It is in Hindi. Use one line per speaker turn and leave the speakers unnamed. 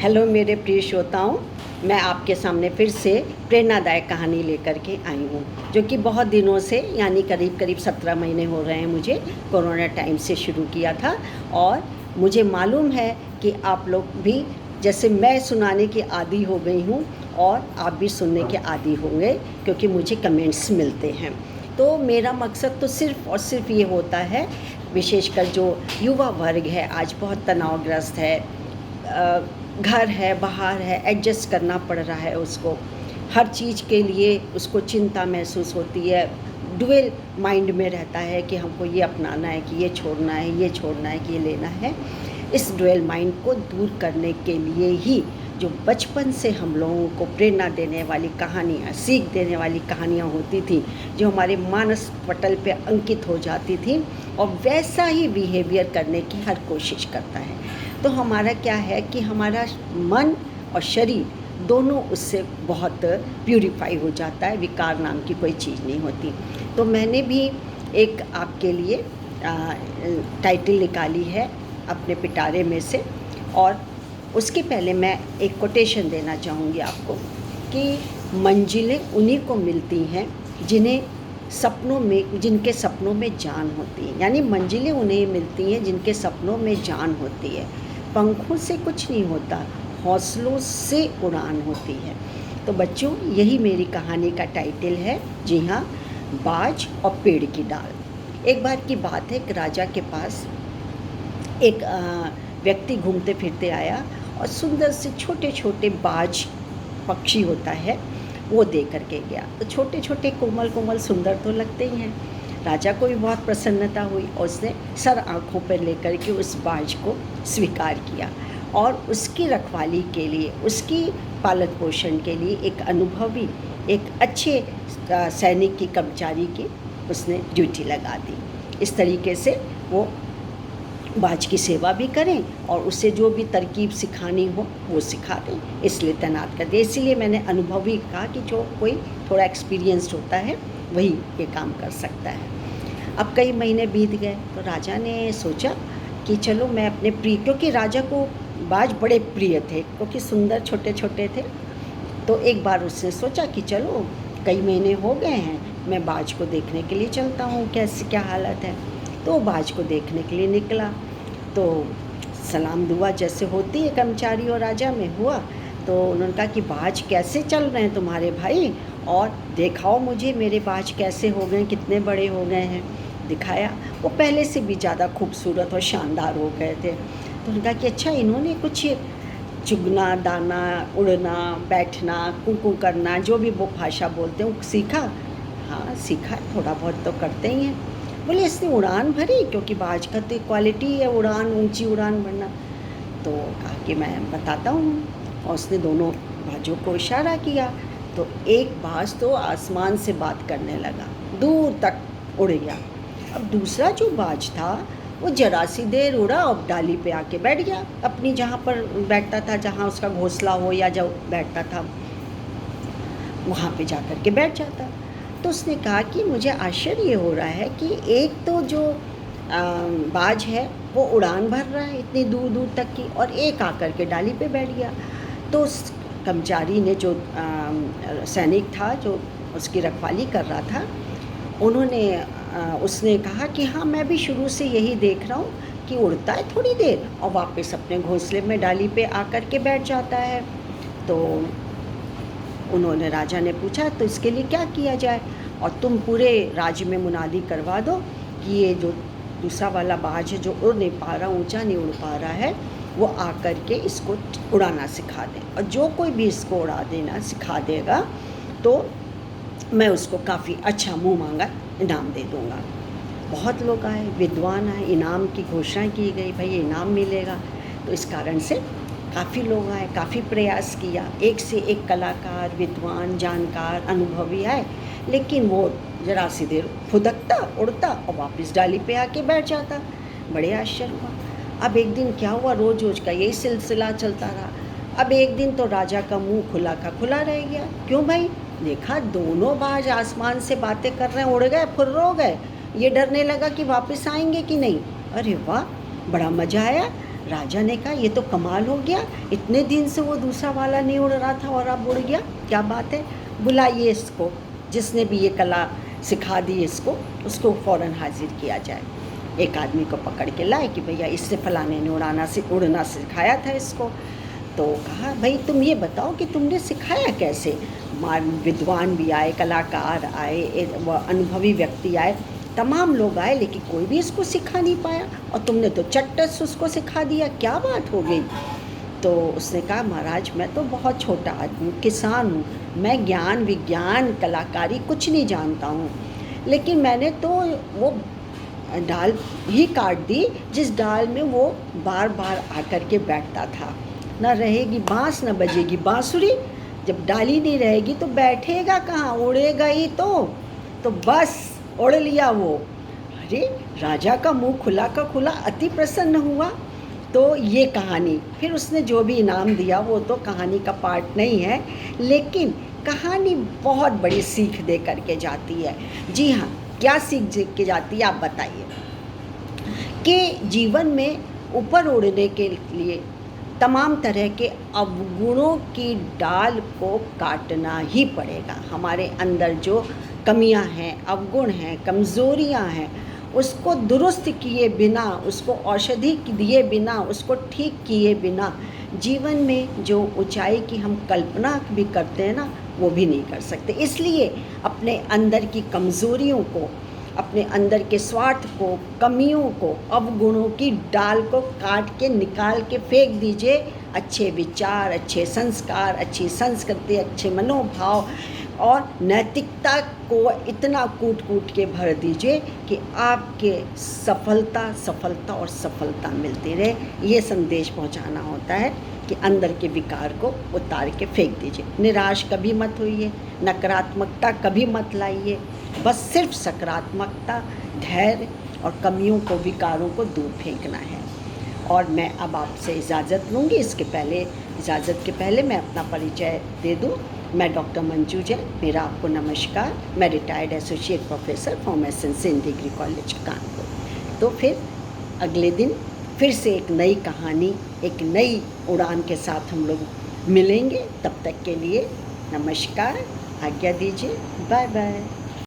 हेलो मेरे प्रिय श्रोताओं, मैं आपके सामने फिर से प्रेरणादायक कहानी लेकर के आई हूँ, जो कि बहुत दिनों से यानी करीब करीब 17 महीने हो रहे हैं मुझे कोरोना टाइम से शुरू किया था। और मुझे मालूम है कि आप लोग भी जैसे मैं सुनाने की आदी हो गई हूँ और आप भी सुनने के आदी होंगे, क्योंकि मुझे कमेंट्स मिलते हैं। तो मेरा मकसद तो सिर्फ़ और सिर्फ ये होता है, विशेषकर जो युवा वर्ग है आज बहुत तनावग्रस्त है, घर है, बाहर है, एडजस्ट करना पड़ रहा है उसको, हर चीज़ के लिए उसको चिंता महसूस होती है, डुअल माइंड में रहता है कि हमको ये अपनाना है, कि ये छोड़ना है, ये छोड़ना है, कि ये लेना है। इस डुअल माइंड को दूर करने के लिए ही जो बचपन से हम लोगों को प्रेरणा देने वाली कहानियाँ, सीख देने वाली कहानियाँ होती थी, जो हमारे मानस पटल पे अंकित हो जाती थी, और वैसा ही बिहेवियर करने की हर कोशिश करता है। तो हमारा क्या है कि हमारा मन और शरीर दोनों उससे बहुत प्यूरिफाई हो जाता है, विकार नाम की कोई चीज़ नहीं होती। तो मैंने भी एक आपके लिए टाइटल निकाली है अपने पिटारे में से, और उसके पहले मैं एक कोटेशन देना चाहूँगी आपको कि मंजिलें उन्हीं को मिलती हैं जिनके सपनों में जान होती है। यानी मंजिलें उन्हें मिलती हैं जिनके सपनों में जान होती है। पंखों से कुछ नहीं होता, हौसलों से उड़ान होती है। तो बच्चों, यही मेरी कहानी का टाइटल है। जी हाँ, बाज और पेड़ की डाल। एक बार की बात है, एक राजा के पास एक व्यक्ति घूमते फिरते आया और सुंदर से छोटे छोटे बाज पक्षी होता है वो दे करके गया। तो छोटे छोटे कोमल कोमल सुंदर तो लगते ही हैं। राजा को भी बहुत प्रसन्नता हुई और उसने सर आँखों पर लेकर के उस बाज को स्वीकार किया, और उसकी रखवाली के लिए, उसकी पालन पोषण के लिए एक अनुभवी, एक अच्छे सैनिक की, कर्मचारी की उसने ड्यूटी लगा दी। इस तरीके से वो बाज की सेवा भी करें और उसे जो भी तरकीब सिखानी हो वो सिखा दें, इसलिए तैनात कर दिया। इसीलिए मैंने अनुभवी कहा कि जो कोई थोड़ा एक्सपीरियंस्ड होता है वही ये काम कर सकता है। अब कई महीने बीत गए तो राजा ने सोचा कि चलो मैं अपने प्रिय, क्योंकि राजा को बाज बड़े प्रिय थे, क्योंकि सुंदर छोटे छोटे थे। तो एक बार उसने सोचा कि चलो कई महीने हो गए हैं, मैं बाज को देखने के लिए चलता हूँ, कैसी क्या हालत है। तो बाज को देखने के लिए निकला। तो सलाम दुआ जैसे होती है कर्मचारी और राजा में हुआ। तो उन्होंने कहा कि बाज कैसे चल रहे हैं तुम्हारे भाई, और दिखाओ मुझे मेरे बाज कैसे हो गए, कितने बड़े हो गए हैं। दिखाया, वो पहले से भी ज़्यादा खूबसूरत और शानदार हो गए थे। तो उन्होंने कहा कि अच्छा, इन्होंने कुछ चुगना, दाना, उड़ना, बैठना, कुकू करना, जो भी वो भाषा बोलते हैं वो सीखा। हाँ सीखा, थोड़ा बहुत तो करते ही हैं। बोले इसने उड़ान भरी, क्योंकि बाज का तो क्वालिटी है उड़ान, ऊंची उड़ान भरना। तो कहा कि मैं बताता हूँ, और उसने दोनों बाजों को इशारा किया। तो एक बाज तो आसमान से बात करने लगा, दूर तक उड़ गया। अब दूसरा जो बाज था वो जरा सी देर उड़ा और डाली पे आके बैठ गया, अपनी जहाँ पर बैठता था, जहाँ उसका घोंसला हो या जो बैठता था वहाँ पे जा कर के बैठ जाता। तो उसने कहा कि मुझे आश्चर्य हो रहा है कि एक तो जो बाज है वो उड़ान भर रहा है इतनी दूर दूर तक की, और एक आकर के डाली पे बैठ गया। तो उस कर्मचारी ने, जो सैनिक था जो उसकी रखवाली कर रहा था, उसने कहा कि हाँ मैं भी शुरू से यही देख रहा हूँ कि उड़ता है थोड़ी देर और वापस अपने घोंसले में डाली पे आकर के बैठ जाता है। तो उन्होंने, राजा ने पूछा तो इसके लिए क्या किया जाए, और तुम पूरे राज्य में मुनादी करवा दो कि ये जो दूसरा वाला बाज है जो उड़ नहीं पा रहा, ऊंचा नहीं उड़ पा रहा है, वो आकर के इसको उड़ाना सिखा दें, और जो कोई भी इसको उड़ा देना सिखा देगा तो मैं उसको काफ़ी अच्छा मुँह मांगा इनाम दे दूँगा। बहुत लोग आए, विद्वान आए, इनाम की घोषणा की गई, भाई इनाम मिलेगा। तो इस कारण से काफ़ी लोग आए, काफ़ी प्रयास किया, एक से एक कलाकार, विद्वान, जानकार, अनुभवी आए, लेकिन वो जरा सी देर फुदकता, उड़ता और वापस डाली पे आके बैठ जाता। बड़े आश्चर्य हुआ। अब एक दिन क्या हुआ, रोज़ रोज़ का यही सिलसिला चलता रहा। अब एक दिन तो राजा का मुंह खुला का खुला रह गया। क्यों भाई? देखा दोनों बाज आसमान से बातें कर रहे हैं, उड़ गए, फुर्र हो गए। ये डरने लगा कि वापस आएंगे कि नहीं। अरे वाह, बड़ा मज़ा आया। राजा ने कहा ये तो कमाल हो गया, इतने दिन से वो दूसरा वाला नहीं उड़ रहा था और अब उड़ गया, क्या बात है, बुलाइए इसको, जिसने भी ये कला सिखा दी इसको, उसको फ़ौरन हाजिर किया जाए। एक आदमी को पकड़ के लाए कि भैया इससे फलाने ने उड़ना सिखाया था इसको। तो कहा भाई तुम ये बताओ कि तुमने सिखाया कैसे। विद्वान भी आए, कलाकार आए, अनुभवी व्यक्ति आए, तमाम लोग आए, लेकिन कोई भी इसको सिखा नहीं पाया और तुमने तो चट्टस उसको सिखा दिया, क्या बात हो गई। तो उसने कहा महाराज मैं तो बहुत छोटा आदमी, किसान हूँ, मैं ज्ञान विज्ञान कलाकारी कुछ नहीं जानता हूँ, लेकिन मैंने तो वो डाल ही काट दी जिस डाल में वो बार बार आकर के बैठता था। न रहेगी बाँस न बजेगी बाँसुरी, जब डाली नहीं रहेगी तो बैठेगा कहाँ, उड़ेगा ही तो बस उड़ लिया वो। अरे राजा का मुंह खुला का खुला अति प्रसन्न हुआ। तो ये कहानी, फिर उसने जो भी इनाम दिया वो तो कहानी का पार्ट नहीं है, लेकिन कहानी बहुत बड़ी सीख दे करके जाती है। जी हाँ, क्या सीख दे के जाती है आप बताइए। कि जीवन में ऊपर उड़ने के लिए तमाम तरह के अवगुणों की डाल को काटना ही पड़ेगा। हमारे अंदर जो कमियां हैं, अवगुण हैं, कमज़ोरियां हैं, उसको दुरुस्त किए बिना, उसको औषधि दिए बिना, उसको ठीक किए बिना जीवन में जो ऊंचाई की हम कल्पना भी करते हैं ना, वो भी नहीं कर सकते। इसलिए अपने अंदर की कमज़ोरियों को, अपने अंदर के स्वार्थ को, कमियों को, अवगुणों की डाल को काट के निकाल के फेंक दीजिए। अच्छे विचार, अच्छे संस्कार, अच्छी संस्कृति, अच्छे मनोभाव और नैतिकता को इतना कूट कूट के भर दीजिए कि आपके सफलता और सफलता मिलती रहे। ये संदेश पहुंचाना होता है कि अंदर के विकार को उतार के फेंक दीजिए। निराश कभी मत होइए, नकारात्मकता कभी मत लाइए, बस सिर्फ सकारात्मकता, धैर्य और कमियों को, विकारों को दूर फेंकना है। और मैं अब आपसे इजाज़त लूँगी। इजाज़त के पहले मैं अपना परिचय दे दूँ। मैं डॉक्टर मंजू जैन, मेरा आपको नमस्कार। मैं रिटायर्ड एसोसिएट प्रोफेसर फॉर्मेशन सेंट डिग्री कॉलेज कानपुर। तो फिर अगले दिन फिर से एक नई कहानी, एक नई उड़ान के साथ हम लोग मिलेंगे। तब तक के लिए नमस्कार, आज्ञा दीजिए, बाय बाय।